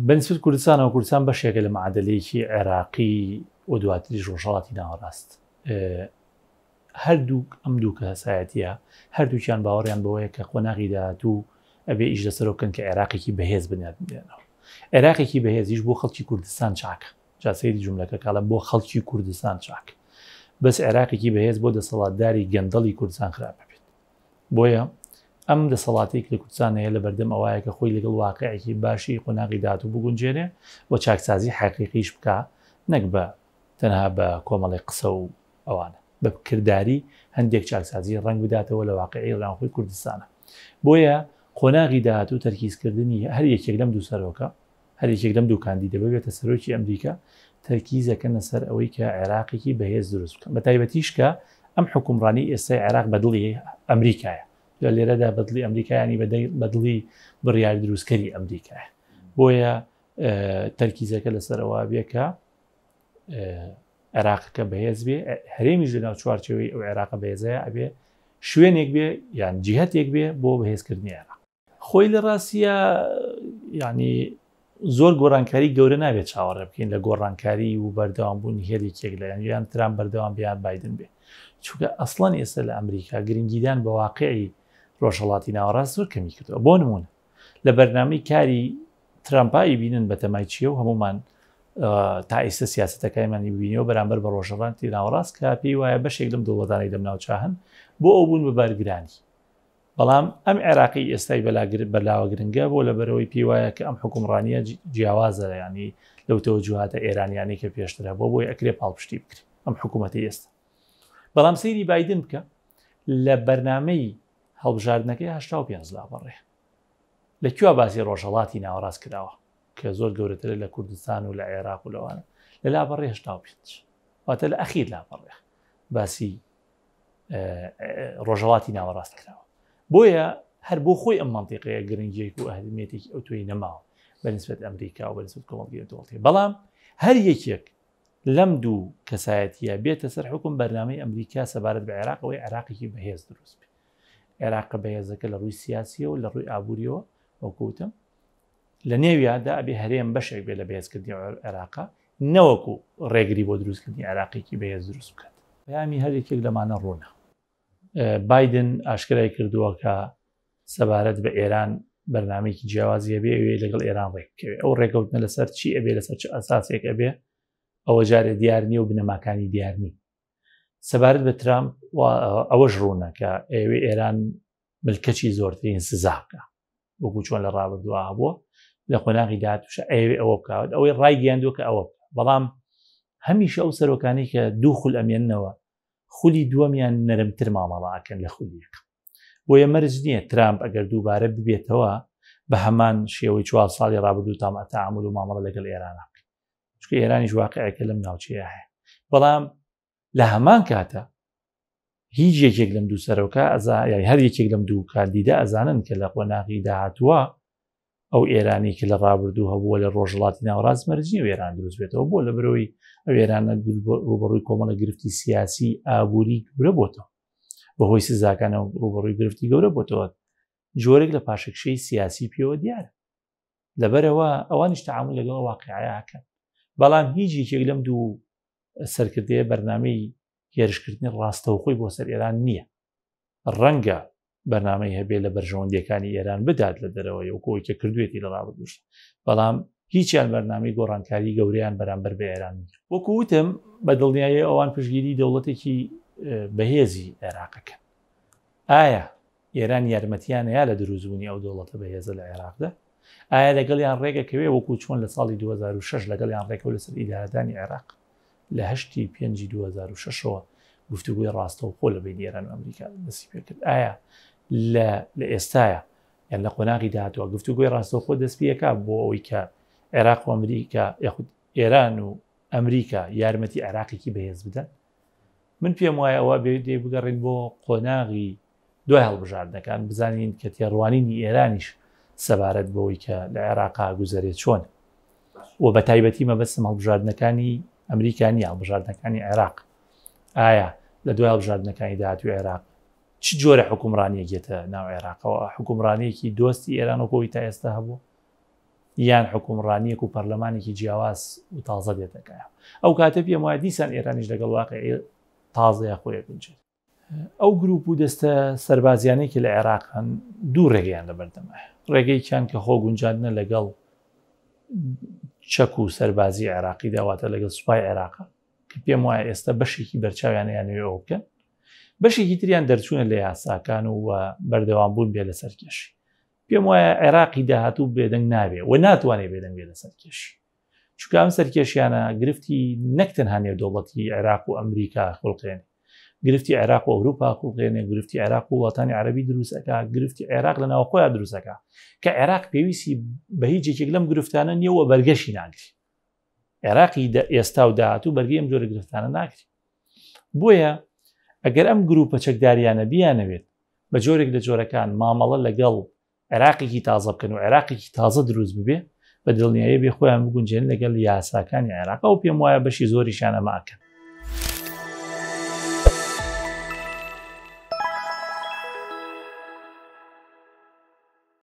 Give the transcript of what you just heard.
بەنسبەت کوردستانەوە کوردستان بەشێکە لە معادلەیەکی عێراقی و دواتریش ڕۆژهەڵاتی ناوەڕاست هەردوو ئەم دوو کە هەسایەتیە هەردووکیان باوەڕیان بەوەیە کە قۆناغی داهاتوو ئەبێ ئیش لەسەرۆکەن کە عێراقێکی بەهێز بنیاتێنەوە عێراقێکی بەهێزیش بۆ خەڵکی کوردستان چاکە جاسەیری جوملەکە کاڵە بۆ خەڵکی کوردستان چاکە بەس عێراقێکی بەهێز بۆ دەسەڵاتداری گەندەڵی کوردستان خراپە بێت بۆیە ئەم دەسەڵاتێک لە کوردستان هەیە لە بەردەم ئەوایە کە خۆی لەگەڵ واقعێکی باشی قۆناغی داهاتوو بگونجێنێ و چاکسازی حەقیقیش بکە نەک بە تەنها بە کۆمەڵی قسە و ئەوانە بە کردداری هەندێک چاکسازی ڕنگ بداتەوە لە واقعی ڕاوخۆی کوردستانە بۆیە قۆناغی داهاتوو تەرکیزکردنی هەر یەکێک لەم دوو سەرۆکە هەر یەکێک لەم دوو کاندیدە ببێتە سەرۆکی ئەمریکا تەرکیزەکەنە سەر ئەوەی کە عێراقێکی بەهێز دروست بکەن بە تایبەتیش کە ئەم حکومڕانی ئێستای عێراق بەدڵی ئەمریکایە لە لێرەدا بەدڵی ئەمریکایانی بەدڵی بڕیاری دروستکەری ئەمریکایە بۆیە تەرکیزەکە لەسەرەوە بێ کە عێراقەکە بەهێز بێ هەرێمیش لەناو چوارچەوەی ئەو عێراقە بەهێزەیە ئەبێ شوێنێک بێ یان جیهەتێک بێ بۆ بەهێزکردنی عێراق خۆی لە ڕاستیە ینی زۆر گۆڕانکاری گەورە نابێت چاوەڕێ بکەین لە گۆڕانکاری و بەردەوامبوونی هێلێکێک لە یان ترام بەردەوام بیان بایدن بێ چونکە ئەسڵەن ئێستا لە ئەمریکا گرنگیدان بە واقعی ڕۆژهەڵاتی ناوەڕاست زۆر کەمی کردەوە بۆ نمونە لە بەرنامەی کاری ترامپایی بینن بە تەمای چیە و هەمومان تا ئێستا سیاسەتەکانمانی ببینەوە بەرامبەر بە ڕۆژهەڵاتی ناوەڕاست کە پێی وایە بەشێک لەم دەوڵەتانەی دەمناوچە هەن بۆ ئەو بوون بە بەرگرانی بەڵام ئەم عێراقی ئێستای بەلاوە گرنگە بۆ لە بەرەوەی پێی وایە کە ئەم حکومڕانیە جیاوازە ینی لەو تەوەجوهاتە ئێرانیانی کە پێشترە بۆی ئەکرێ پاڵپشتی بکرێت ئەم حکوومەتی ئێستا بەڵام سەیری بایدن بکە لە بەرنامەی هەڵبژاردنەکەی 85 لاپەڕێ لەکوێ باسی ڕۆژهەڵاتی ناوەڕاست کراوە کە زۆر گەورەترە لە کوردستان و لە عێراق و لەوانە لە لاپەڕێ 85 واتە لە ئەخیر لاپەڕێ باسی ڕۆژهەڵاتی ناوەڕاست کراوە بۆیە هەر بۆ خۆی ئەم مەنتیقەیە گرنگیەک و ئەهمیەتێکی ئەو توی نەماوە بەنسبەت ئەمریکا و بەنسبەت کۆمەڵگەی دەوڵەتی بەڵام هەر یەکێک لەم دوو کەسایەتیە بێتە سەر حکوم بەرنامەی ئەمریکا سەبارەت بە عێراق ئەوەی عێراقێکی بەهێز دروست بێت عێراق بەهێزەکە لە ڕووی سیاسیەوە لە ڕووی ئابوووریەوە وەکوتم لە نێویاندا ئەبێ هەرێم بەشێک بێ لە بەهێزکردنی عێراقا نەوەکو ڕێگری بۆ دروستکردنی عێراقێکی بەهێز دروست بکات پەیامی هەر یەکێک لەمانە ڕوونە بایدن ئاشکرای کردووە کە سەبارەت بە ئێران بەرنامێکی جیاوازیە بێ ئەوێ لەگەڵ ئێران ڕێککەوێ ئەو ڕێکەوتنە لەسەر چی ئەبێ لەسەر چ ئەساسێک ئەبێ ئەوە جارێ دیارنی و بنەماکانی دیارنی سەبارەت بە ترامپ ئەوەش ڕوونە کە ئێوێ ئێران ملکەچی زۆرترین سزا بکە وەکو چۆن لە ڕابردووە بووە لە قۆناغی داهاتووشە ئەوێ ئەوە بکات ئەوەی ڕای گەیاندووە کە ئەوە بەڵام هەمیشە ئەو سەرۆکانی کە دوو خول ئەمێننەوە خولی دووەمیان نەرمتر مامەڵاکەن لە خولیەک بۆیە مەرج نییە ترامپ ئەگەر دووبارە ببێتەوە بە هەمان شێوەی 4 ساڵی ڕابردوو تامەتەعامل و مامەڵە لەگەڵ ئێرانە چونکە ئێرانیش واقعەکە لەم ناوچەیە هەیە بەڵام لە هەمان کاتە هیچ یەکێک لەم دوو سەرۆکە یعنی هەر یەکێک لەم دوو کاندیدا ئەزانن کە لە قۆناغی داهاتووە ئەو ئێرانی کە لە ڕابردوو هەبووە لە ڕۆژهەڵاتی ناوەڕاست مەرجنی و ئێران دروست بێتەوە بۆ لە بەرەوەی ئەو ئێرانە ڕوبەڕووی کۆمەڵە گرفتی سیاسی ئابووری گەورە بۆتەوە بەهۆی سزاکانە ڕوبەڕووی گرفتی گەورە بۆتەوە جۆرێک لە پاشەکشەی سیاسی پێوە دیارە لەبەرەوە ئەوانیش تەعامل لەگەڵ واقعەکەن بەڵام هیچ یەکێک لەم دوو سەرکردەیە بەرنامەی هێرشکردنی ڕاستەوخۆی بۆ سەر ئێران نییە ڕەنگە بەرنامەی هەبێ لە بەرژەوەندیەکانی ئێران بدات لە دەرەوەی وەکەوەی کە کردوێتی لە ڕابردووش بەڵام هیچیان بەرنامەی گۆڕانکاری گەوریان بەرامبەر بە ئێران نیە وەکو وتم بە دڵنیایی ئەوان پشتگیری دەوڵەتێکی بەهێزی عێراقەکە ئایا ئێران یارمەتیانەیە لە دروستبوونی ئەو دەوڵەتە بەهێزە لە عێراقدا ئایا لەگەڵیان ڕێگەکەوێ وەکو چۆن لە ساڵی 2006 لەگەڵیان ڕێکەوە لەسەر ئیدارەدانی عێراق لە 8 پێنجی 2006ەوە گفتوگوی ڕاستەوخۆ لە بین ئێران و ئەمریکا دەستی پێ کرد ئایا لە ئێستایە یان لە قۆناغی داهاتووە گفتوگوی ڕاستەوخۆ دەست پێکات بۆ ئەوەی کە عێراق و ئەمریکا یاخود ئێران و ئەمریکا یارمەتی عێراقێکی بەهێز بدەن من پێم وایە ئەوە بێ بگەڕین بۆ قۆناغی دوای هەڵبژاردنەکان بزانین کە تێڕوانینی ئێرانیش سەبارەت بەوەی کە لە عێراقا گوزەرێت چۆن و بە تایبەتی مەبەستم هەڵبژاردنەکانی ئەمریکانی هەڵبژاردنەکانی عێراق ئایا لە دوای هەڵبژاردنەکانی داهاتووی عێراق چ جۆرە حکومڕانیەکێتە ناو عێراقەوە حکومڕانیەکی دۆستی ئێران و کۆی تا ئێستا هەبوو یان حکومڕانیەک و پەرلەمانێکی جیاواز و تازە دێتەکایە ئەو کاتە پێم وایە دیسان ئێرانیش لەگەڵ واقعی تازەیە خۆیە بنجێت ئەو گروپ و دەستە سەربازیانێکی لە عێراقان دوو ڕێگەیان لە بەردەمە ڕێگەیان کە خۆ گونجاندنە لەگەڵ چەک و سەربازی عێراقی داواتە لەگەڵ سوپای عێراقا کە پێم وایە ئێستا بەشێکی بەرچاویانە یانوێ ئەو بکەن بەشێکی تریان دەرچوونە لە یاساکان و بەردەوام بوون بێ لە سەرکێشی پێم وایە عێراقی داهاتوو بێدەنگ نابێ و ناتوانێت بێدەنگ بێ لە سەرکێشی چونکە ئەم سەرکێشیانە گرفتی نەک تەنها نێودەوڵەتی عێراق و ئەمریکا خوڵقێنێ گرفتی عێراق و ئەوروپا خوڵقێنێ گرفتی عێراق و وڵاتانی عەرەبی دروستەکە گرفتی عێراق لە ناوخۆیان دروستەکە کە عێراق پێویستی بە هیچ یەکێک لەم گرفتانە نییەوە بەرگەشی ناگری عێراقی ئێستا و داهاتوو بەرگەی ئەم جۆرە گرفتانە ناگری بۆیە ئەگەر ئەم گروپە چەکداریانە بیانەوێت بە جۆرێک لە جۆرەکان مامەڵە لەگەڵ عێراقێکی تازە بکەن و عێراقێکی تازە دروست ببێ بە دڵنیایی بێ خۆیان بگونجێن لەگەڵ یاساکانی عێراق و پێم وایە بەشی زۆریشانە ماکەن